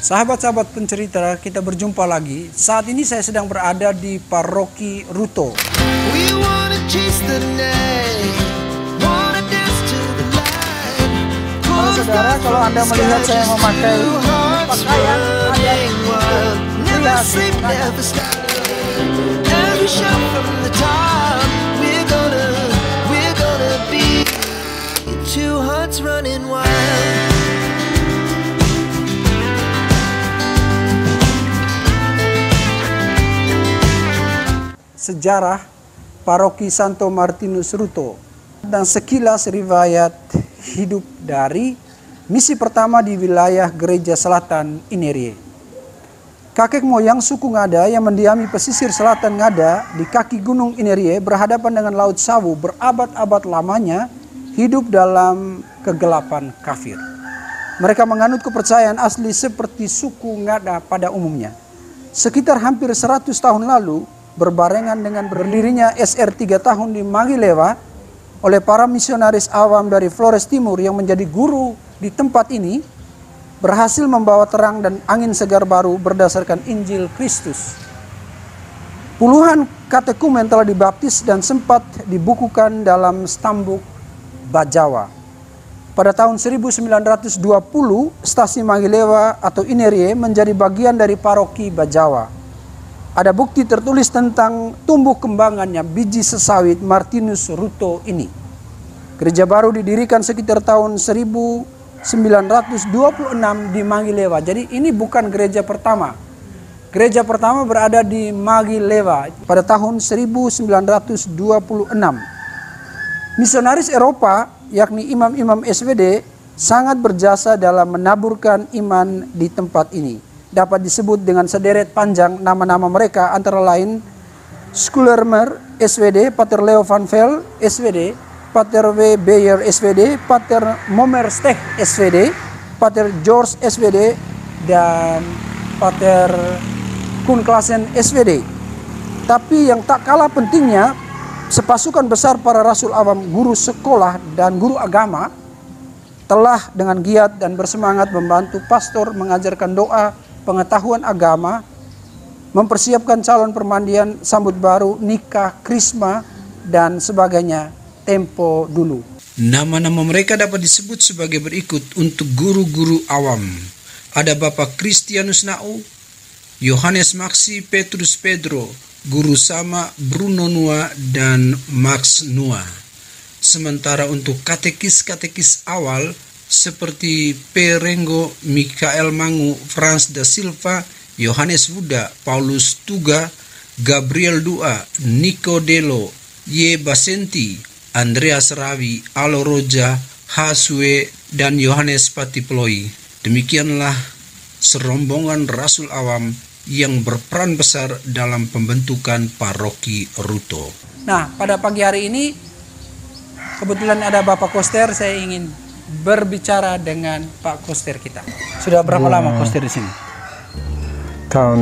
Sahabat-sahabat pencerita, kita berjumpa lagi. Saat ini saya sedang berada di Paroki Ruto. Saudara, kalau Anda melihat saya memakai pakaian sejarah Paroki Santo Martinus Ruto dan sekilas riwayat hidup dari misi pertama di wilayah Gereja Selatan Inerie. Kakek moyang suku Ngada yang mendiami pesisir selatan Ngada di kaki Gunung Inerie berhadapan dengan Laut Sawu berabad-abad lamanya hidup dalam kegelapan kafir. Mereka menganut kepercayaan asli seperti suku Ngada pada umumnya. Sekitar hampir 100 tahun lalu, berbarengan dengan berdirinya SR 3 tahun di Magilewa oleh para misionaris awam dari Flores Timur yang menjadi guru di tempat ini, berhasil membawa terang dan angin segar baru berdasarkan Injil Kristus. Puluhan katekumen telah dibaptis dan sempat dibukukan dalam Stambuk Bajawa. Pada tahun 1920, stasi Magilewa atau Inerie menjadi bagian dari Paroki Bajawa. Ada bukti tertulis tentang tumbuh kembangannya biji sesawit Martinus Ruto ini. Gereja baru didirikan sekitar tahun 1926 di Magilewa. Jadi ini bukan gereja pertama. Gereja pertama berada di Magilewa pada tahun 1926. Misionaris Eropa, yakni imam-imam SWD, sangat berjasa dalam menaburkan iman di tempat ini. Dapat disebut dengan sederet panjang nama-nama mereka, antara lain Schulermer SWD, Pater Leo van Vel SWD, Pater W. Beyer SWD, Pater Momerstech SWD, Pater George SWD, dan Pater Koen Klaassen SWD. Tapi yang tak kalah pentingnya, sepasukan besar para rasul awam, guru sekolah dan guru agama telah dengan giat dan bersemangat membantu pastor mengajarkan doa, pengetahuan agama, mempersiapkan calon permandian, sambut baru, nikah, krisma, dan sebagainya tempo dulu. Nama-nama mereka dapat disebut sebagai berikut untuk guru-guru awam. Ada Bapak Christianus Nau, Yohanes Maxi Petrus Pedro, Guru Sama Bruno Nua, dan Max Nua. Sementara untuk katekis-katekis awal seperti Perengo, Mikael Mangu, Frans da Silva, Yohanes Wuda, Paulus Tuga, Gabriel Dua, Nico Delo, Ye Basenti, Andreas Rawi, Alo Roja, Hasue, dan Yohanes Patiploi. Demikianlah serombongan rasul awam yang berperan besar dalam pembentukan Paroki Ruto. Nah, pada pagi hari ini kebetulan ada Bapak Koster, saya ingin berbicara dengan Pak Koster kita. Sudah berapa lama Koster di sini? Tahun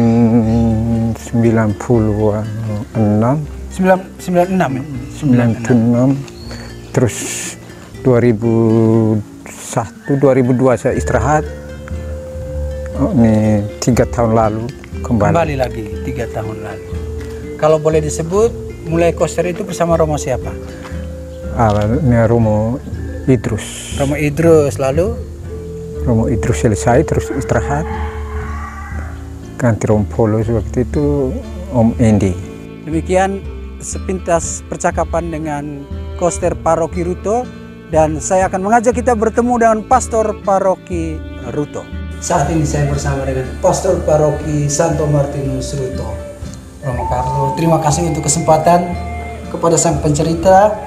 96. 96 ya? 96. Terus 2001, 2002 saya istirahat. Oh, ini 3 tahun lalu kembali lagi 3 tahun lalu. Kalau boleh disebut, mulai Koster itu bersama Romo siapa? Ini Romo Idrus. Romo Idrus, lalu? Romo Idrus selesai, terus istirahat. Ganti Romo Polos waktu itu Om Endi. Demikian sepintas percakapan dengan Koster Paroki Ruto, dan saya akan mengajak kita bertemu dengan Pastor Paroki Ruto. Saat ini saya bersama dengan Pastor Paroki Santo Martinus Ruto, Romo Carlo. Terima kasih untuk kesempatan kepada sang pencerita.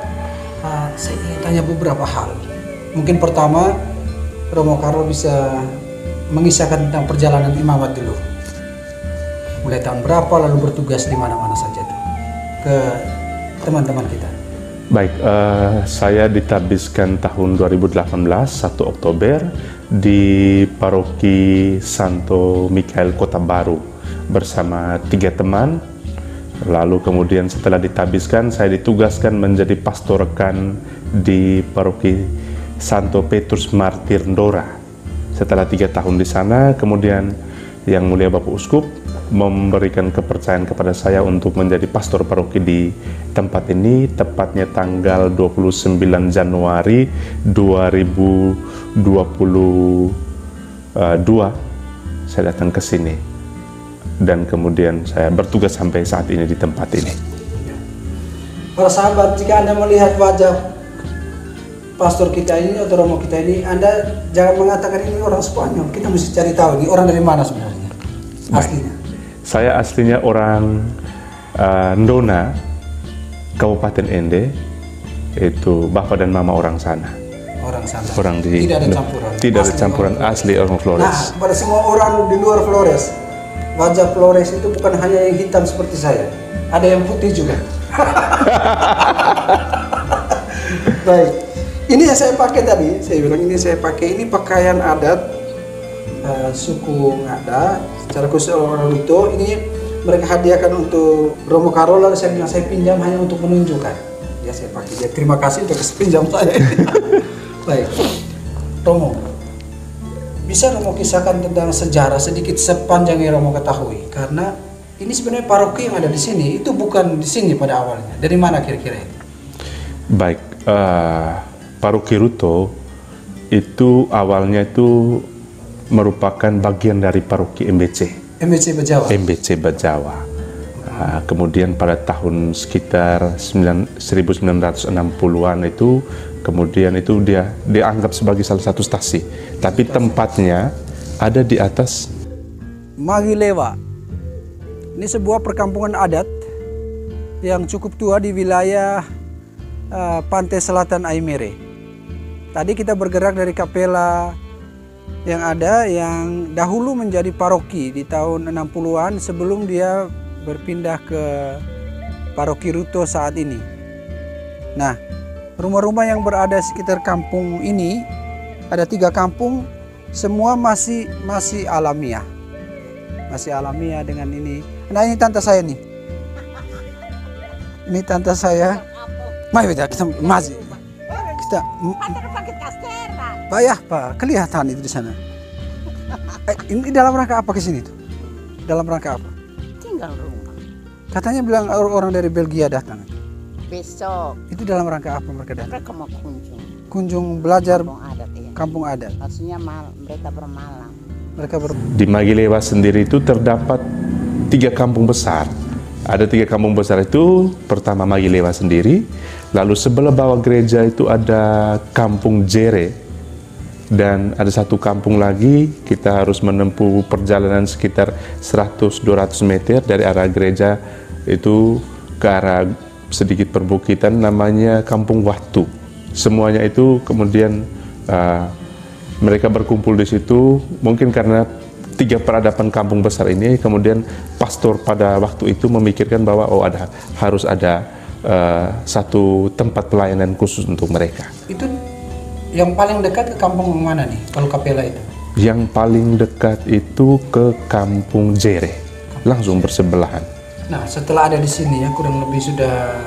Saya ingin tanya beberapa hal. Mungkin pertama, Romo Carlo bisa mengisahkan tentang perjalanan imamat dulu. Mulai tahun berapa, lalu bertugas di mana-mana saja tuh, ke teman-teman kita. Baik, saya ditabiskan tahun 2018, 1 Oktober di Paroki Santo Mikael Kota Baru bersama 3 teman. Lalu kemudian setelah ditabiskan, saya ditugaskan menjadi pastor rekan di Paroki Santo Petrus Martir Ndora. Setelah 3 tahun di sana, kemudian Yang Mulia Bapak Uskup memberikan kepercayaan kepada saya untuk menjadi pastor paroki di tempat ini, tepatnya tanggal 29 Januari 2022 saya datang ke sini dan kemudian saya bertugas sampai saat ini di tempat ini. Para sahabat, jika Anda melihat wajah pastor kita ini atau romo kita ini, Anda jangan mengatakan ini orang Spanyol. Kita mesti cari tahu ini orang dari mana sebenarnya aslinya. Saya aslinya orang Ndona, Kabupaten Ende. Itu bapak dan mama orang sana. Orang sana. Orang di, tidak ada campuran. Tidak ada campuran, asli orang Flores. Nah, pada semua orang di luar Flores, wajah Flores itu bukan hanya yang hitam seperti saya, ada yang putih juga. Baik, ini yang saya pakai tadi. Saya bilang ini saya pakai ini pakaian adat suku Ngada, secara khusus orang Luto. Ini mereka hadiahkan untuk Romo Karola. Saya bilang saya pinjam hanya untuk menunjukkan. Ya saya pakai. Ya terima kasih untuk pinjam saya. Baik, Romo, bisa Romo kisahkan tentang sejarah sedikit sepanjang yang Romo ketahui? Karena ini sebenarnya paroki yang ada di sini itu bukan di sini pada awalnya. Dari mana kira-kira ini? Baik, Paroki Ruto itu awalnya itu merupakan bagian dari paroki MBC. MBC Bajawa. MBC Bajawa. Kemudian pada tahun sekitar 1960-an itu, kemudian itu dia dianggap sebagai salah satu stasi. Tapi tempatnya ada di atas Magilewa. Ini sebuah perkampungan adat yang cukup tua di wilayah pantai selatan Aimere. Tadi kita bergerak dari kapela yang ada yang dahulu menjadi paroki di tahun 60-an sebelum dia berpindah ke Paroki Ruto saat ini. Nah, rumah-rumah yang berada sekitar kampung ini ada 3 kampung, semua masih alamiah. Masih alamiah dengan ini. Nah, ini tante saya nih. Ini tante saya. Mari kita masih. Kita Payah Pak, kelihatan itu di sana. Ini dalam rangka apa ke sini tuh? Dalam rangka apa? Tinggal rumah. Katanya bilang orang dari Belgia datang. Besok. Itu dalam rangka apa mereka datang? Mereka mau kunjung. Kunjung belajar Kampung adat, iya. kampung adat. Maksudnya mereka bermalam. Di Magilewa sendiri itu terdapat 3 kampung besar. Ada 3 kampung besar itu, pertama Magilewa sendiri, lalu sebelah bawah gereja itu ada kampung Jere, dan ada 1 kampung lagi kita harus menempuh perjalanan sekitar 100-200 meter dari arah gereja itu ke arah sedikit perbukitan namanya Kampung Watu. Semuanya itu kemudian mereka berkumpul di situ, mungkin karena 3 peradaban kampung besar ini, kemudian pastor pada waktu itu memikirkan bahwa harus ada satu tempat pelayanan khusus untuk mereka. Itu yang paling dekat ke kampung mana nih kalau kapela itu? Yang paling dekat itu ke Kampung Jere, langsung bersebelahan. Nah, setelah ada di sini ya kurang lebih sudah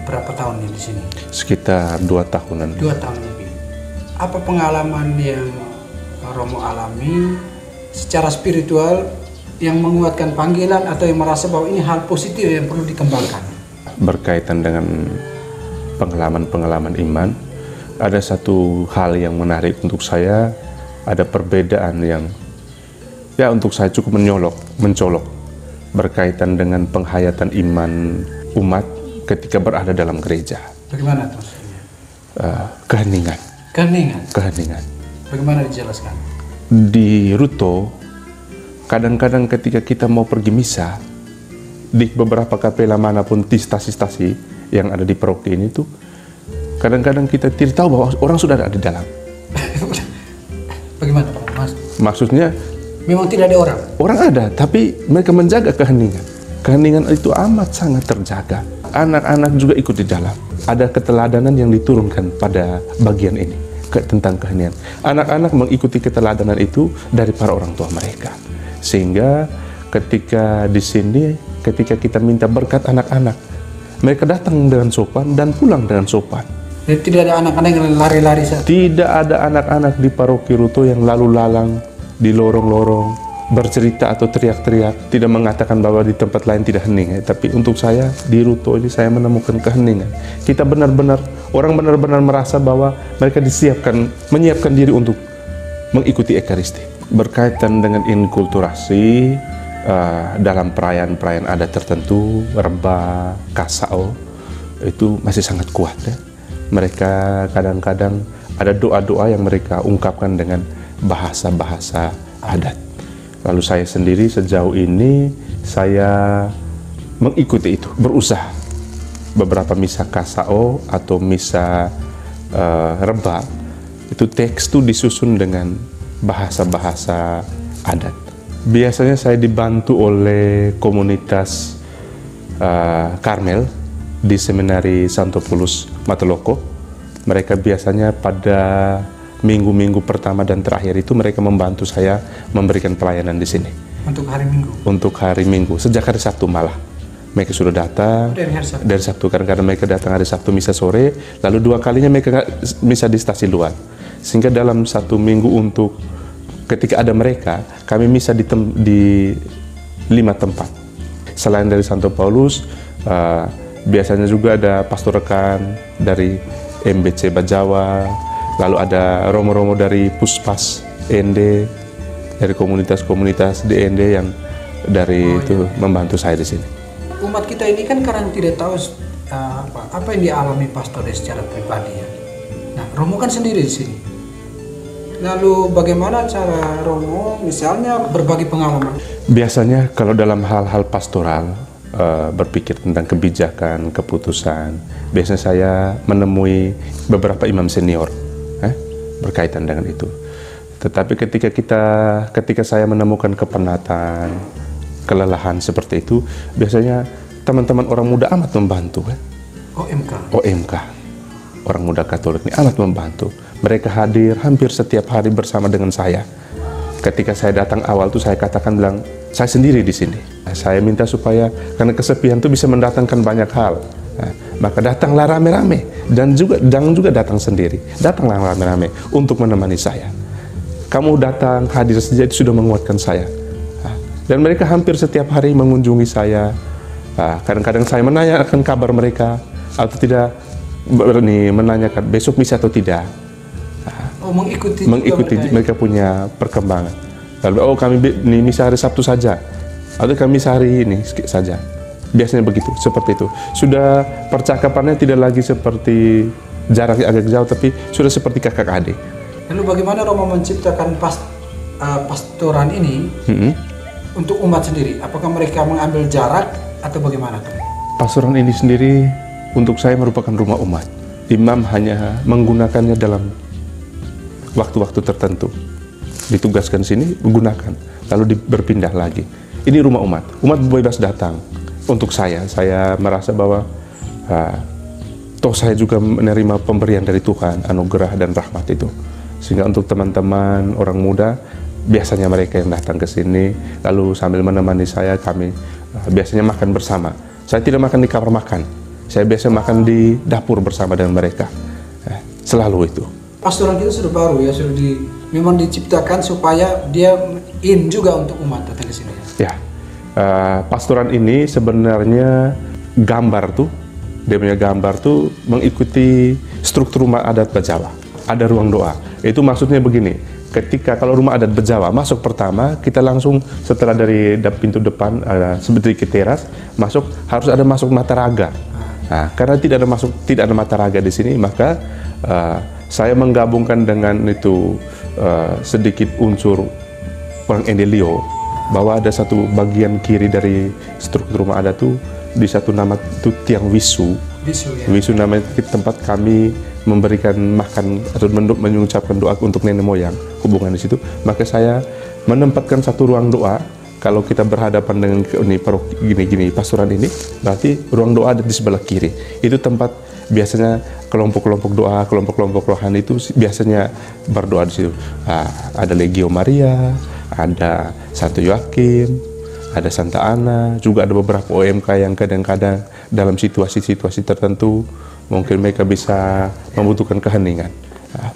berapa tahun nih di sini? Sekitar 2 tahunan. 2 tahun lebih. Apa pengalaman yang Romo alami secara spiritual yang menguatkan panggilan atau yang merasa bahwa ini hal positif yang perlu dikembangkan? Berkaitan dengan pengalaman-pengalaman iman, ada satu hal yang menarik untuk saya, ada perbedaan yang ya untuk saya cukup mencolok berkaitan dengan penghayatan iman umat ketika berada dalam gereja. Bagaimana tuh? Keheningan. Keheningan. Bagaimana dijelaskan? Di Ruto, kadang-kadang ketika kita mau pergi misa, di beberapa kapela manapun di stasi-stasi yang ada di paroki ini tuh, kadang-kadang kita tidak tahu bahwa orang sudah ada di dalam. Bagaimana Pak Mas? Maksudnya memang tidak ada orang? Orang ada, tapi mereka menjaga keheningan. Keheningan itu amat sangat terjaga. Anak-anak juga ikut di dalam. Ada keteladanan yang diturunkan pada bagian ini tentang keheningan. Anak-anak mengikuti keteladanan itu dari para orang tua mereka. Sehingga ketika di sini, ketika kita minta berkat anak-anak, mereka datang dengan sopan dan pulang dengan sopan. Jadi tidak ada anak-anak yang lari-lari saat? Tidak ada anak-anak di Paroki Ruto yang lalu lalang di lorong-lorong bercerita atau teriak-teriak, tidak mengatakan bahwa di tempat lain tidak hening, tapi untuk saya di Ruto ini saya menemukan keheningan. Kita benar-benar, orang benar-benar merasa bahwa mereka menyiapkan diri untuk mengikuti Ekaristi. Berkaitan dengan inkulturasi dalam perayaan-perayaan adat tertentu, Reba, Kasao, itu masih sangat kuat ya. Mereka kadang-kadang ada doa-doa yang mereka ungkapkan dengan bahasa-bahasa adat. Lalu saya sendiri sejauh ini saya mengikuti itu, berusaha. Beberapa misa Kasao atau misa Reba, itu teks itu disusun dengan bahasa-bahasa adat. Biasanya saya dibantu oleh komunitas Karmel di Seminari Santo Paulus Matuloko. Mereka biasanya pada minggu-minggu pertama dan terakhir itu mereka membantu saya memberikan pelayanan di sini. Untuk hari Minggu? Untuk hari Minggu, sejak hari Sabtu malah. Mereka sudah datang dari Sabtu. Kadang-kadang mereka datang hari Sabtu misa sore, lalu 2 kalinya mereka misa di stasi luar. Sehingga dalam 1 minggu untuk ketika ada mereka, kami misa di 5 tempat. Selain dari Santo Paulus, biasanya juga ada pastor rekan dari MBC Bajawa, lalu ada romo-romo dari Puspas ND, dari komunitas-komunitas DND yang membantu saya di sini. Umat kita ini kan kadang tidak tahu apa yang dialami pastor secara pribadi ya. Nah, Romo kan sendiri di sini. Lalu bagaimana cara Romo misalnya berbagi pengalaman? Biasanya kalau dalam hal-hal pastoral, berpikir tentang kebijakan, keputusan, biasanya saya menemui beberapa imam senior berkaitan dengan itu. Tetapi ketika saya menemukan kepenatan, kelelahan seperti itu, biasanya teman-teman orang muda amat membantu. OMK, orang muda Katolik ini amat membantu. Mereka hadir hampir setiap hari bersama dengan saya. Ketika saya datang awal tuh saya bilang, saya sendiri di sini. Saya minta supaya karena kesepian itu bisa mendatangkan banyak hal. Nah, maka datanglah rame-rame dan juga datang sendiri. Datanglah rame-rame untuk menemani saya. Kamu datang hadir saja itu sudah menguatkan saya. Nah, dan mereka hampir setiap hari mengunjungi saya. Nah, kadang-kadang saya menanyakan kabar mereka atau tidak, menanyakan besok misa atau tidak. Nah, mengikuti mereka punya perkembangan. Lalu kami misa hari Sabtu saja, atau kami misa hari ini saja. Biasanya begitu, seperti itu. Sudah percakapannya tidak lagi seperti jaraknya agak jauh, tapi sudah seperti kakak adik. Lalu bagaimana Romo menciptakan pastoran ini untuk umat sendiri? Apakah mereka mengambil jarak atau bagaimana? Pastoran ini sendiri untuk saya merupakan rumah umat. Imam hanya menggunakannya dalam waktu-waktu tertentu. Ditugaskan sini, menggunakan, lalu berpindah lagi. Ini rumah umat. Umat bebas datang. Untuk saya merasa bahwa toh saya juga menerima pemberian dari Tuhan, anugerah dan rahmat itu. Sehingga untuk teman-teman orang muda, biasanya mereka yang datang ke sini, lalu sambil menemani saya, kami biasanya makan bersama. Saya tidak makan di kamar makan, saya biasa makan di dapur bersama dengan mereka. Selalu itu. Pastoran kita sudah baru ya, memang diciptakan supaya dia juga untuk umat datang ke sini. Ya, pastoran ini sebenarnya dia punya gambar tuh mengikuti struktur rumah adat Bajawa. Ada ruang doa. Itu maksudnya begini, kalau rumah adat Bajawa masuk pertama, kita langsung setelah dari pintu depan sedikit teras masuk, harus ada masuk mataraga. Nah, karena tidak ada mataraga di sini, maka saya menggabungkan dengan itu sedikit unsur orang Endelio, bahwa ada satu bagian kiri dari struktur rumah adat itu di satu nama itu tiang wisu. Wisu namanya tempat kami memberikan makan atau mengucapkan doa untuk nenek moyang, hubungan di situ. Maka saya menempatkan satu ruang doa. Kalau kita berhadapan dengan gini pastoran ini, berarti ruang doa ada di sebelah kiri. Itu tempat biasanya kelompok-kelompok doa, kelompok-kelompok rohani itu biasanya berdoa di situ. Ada Legio Maria, ada Santo Yoakim, ada Santa Ana, juga ada beberapa OMK yang kadang-kadang dalam situasi-situasi tertentu mungkin mereka bisa membutuhkan keheningan.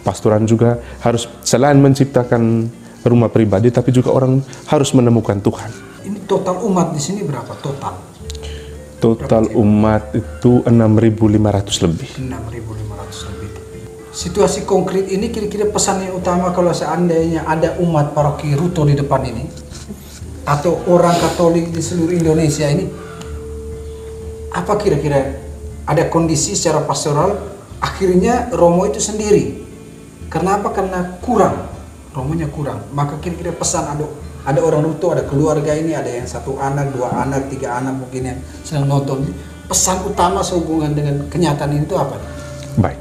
Pastoran juga harus selain menciptakan rumah pribadi, tapi juga orang harus menemukan Tuhan. Ini total umat di sini berapa total? Total umat itu 6.500 lebih. 6.500 lebih. Situasi konkret ini kira-kira pesan yang utama kalau seandainya ada umat paroki Ruto di depan ini, atau orang Katolik di seluruh Indonesia ini, apa kira-kira ada kondisi secara pastoral akhirnya Romo itu sendiri? Karena apa? Karena kurang, Romonya kurang. Maka kira-kira pesan ada orang Ruto, ada keluarga ini, ada yang 1 anak, 2 anak, 3 anak mungkin yang sedang nonton. Pesan utama sehubungan dengan kenyataan itu apa? Baik.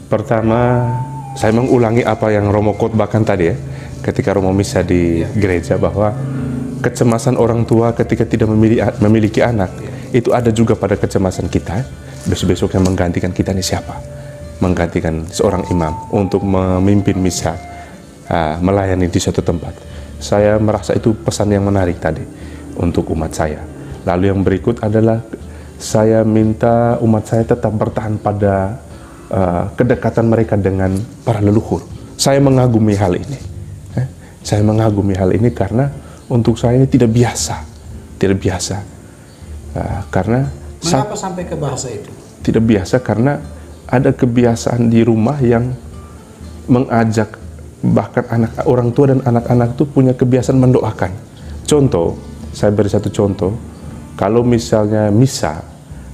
Pertama, saya mengulangi apa yang Romo khotbahkan tadi ya, ketika Romo misa di gereja, bahwa kecemasan orang tua ketika tidak memiliki anak, itu ada juga pada kecemasan kita. Besok-besok yang menggantikan kita ini siapa? Menggantikan seorang imam untuk memimpin misa, melayani di suatu tempat. Saya merasa itu pesan yang menarik tadi untuk umat saya. Lalu yang berikut adalah saya minta umat saya tetap bertahan pada kedekatan mereka dengan para leluhur. Saya mengagumi hal ini. Saya mengagumi hal ini karena untuk saya ini tidak biasa. Karena mengapa sampai ke bahasa itu? Tidak biasa karena ada kebiasaan di rumah yang mengajak, bahkan orang tua dan anak-anak itu punya kebiasaan mendoakan. Contoh, saya beri satu contoh. Kalau misalnya misa,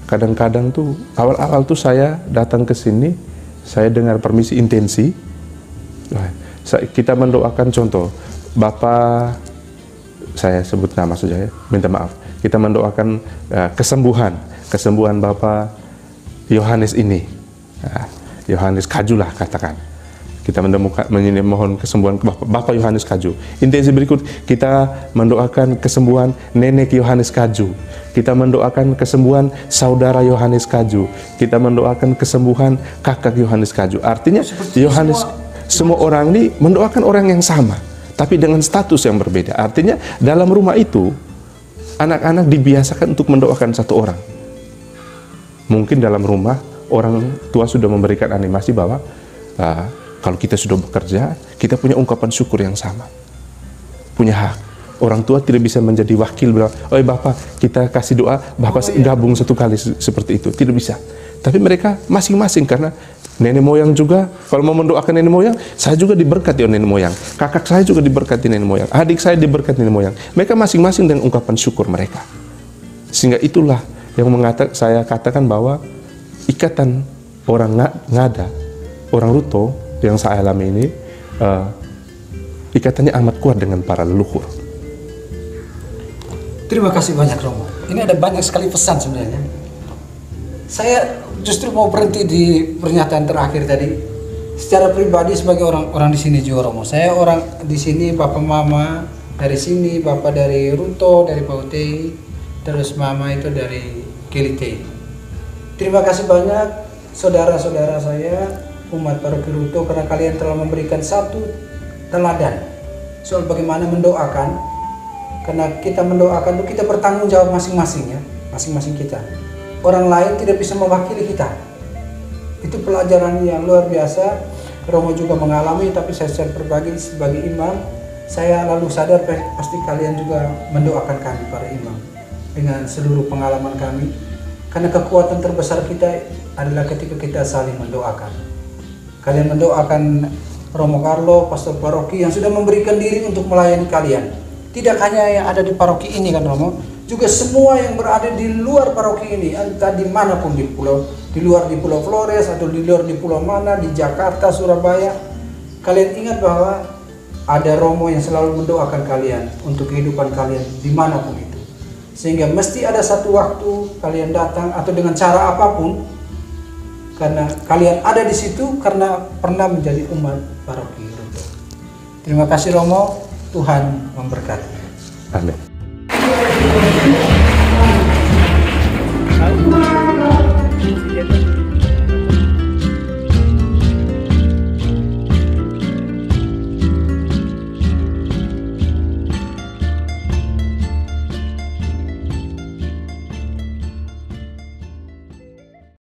kadang-kadang tuh awal-awal tuh saya datang ke sini, saya dengar permisi intensi, kita mendoakan. Contoh, Bapak, saya sebut nama saja ya, minta maaf. Kita mendoakan kesembuhan Bapak Yohanes ini, Yohanes Kaju lah katakan. Kita mohon kesembuhan Bapak Yohanes Kaju. Intensi berikut, kita mendoakan kesembuhan Nenek Yohanes Kaju. Kita mendoakan kesembuhan Saudara Yohanes Kaju. Kita mendoakan kesembuhan Kakak Yohanes Kaju. Artinya Yohanes, semua orang ini mendoakan orang yang sama, tapi dengan status yang berbeda. Artinya dalam rumah itu, anak-anak dibiasakan untuk mendoakan satu orang. Mungkin dalam rumah, orang tua sudah memberikan animasi bahwa kalau kita sudah bekerja, kita punya ungkapan syukur yang sama. Punya hak. Orang tua tidak bisa menjadi wakil bilang, "Oh Bapak, kita kasih doa, Bapak gabung satu kali," seperti itu. Tidak bisa. Tapi mereka masing-masing, karena nenek moyang juga, kalau mau mendoakan nenek moyang, saya juga diberkati oleh nenek moyang. Kakak saya juga diberkati nenek moyang. Adik saya diberkati nenek moyang. Mereka masing-masing dengan ungkapan syukur mereka. Sehingga itulah yang saya katakan bahwa ikatan orang Ngada, orang Ruto, yang saya alami ini, ikatannya amat kuat dengan para leluhur. Terima kasih banyak Romo. Ini ada banyak sekali pesan sebenarnya. Saya justru mau berhenti di pernyataan terakhir tadi. Secara pribadi sebagai orang di sini juga Romo. Saya orang di sini, Bapak Mama dari sini, Bapak dari Ruto, dari Pautei, terus Mama itu dari Kelitei. Terima kasih banyak saudara-saudara saya, umat paroki Ruto, karena kalian telah memberikan satu teladan soal bagaimana mendoakan. Karena kita mendoakan itu kita bertanggung jawab masing-masing ya, masing-masing kita. Orang lain tidak bisa mewakili kita. Itu pelajaran yang luar biasa. Romo juga mengalami, tapi saya secara pribadi sebagai imam, saya lalu sadar pasti kalian juga mendoakan kami para imam dengan seluruh pengalaman kami. Karena kekuatan terbesar kita adalah ketika kita saling mendoakan. Kalian mendoakan Romo Carlo, pastor paroki yang sudah memberikan diri untuk melayani kalian. Tidak hanya yang ada di paroki ini kan Romo, juga semua yang berada di luar paroki ini, entah dimanapun di luar di Pulau Flores atau di luar di pulau mana, di Jakarta, Surabaya. Kalian ingat bahwa ada Romo yang selalu mendoakan kalian untuk kehidupan kalian dimanapun itu. Sehingga mesti ada satu waktu kalian datang atau dengan cara apapun, karena kalian ada di situ karena pernah menjadi umat paroki Ruto. Terima kasih Romo, Tuhan memberkati. Amin.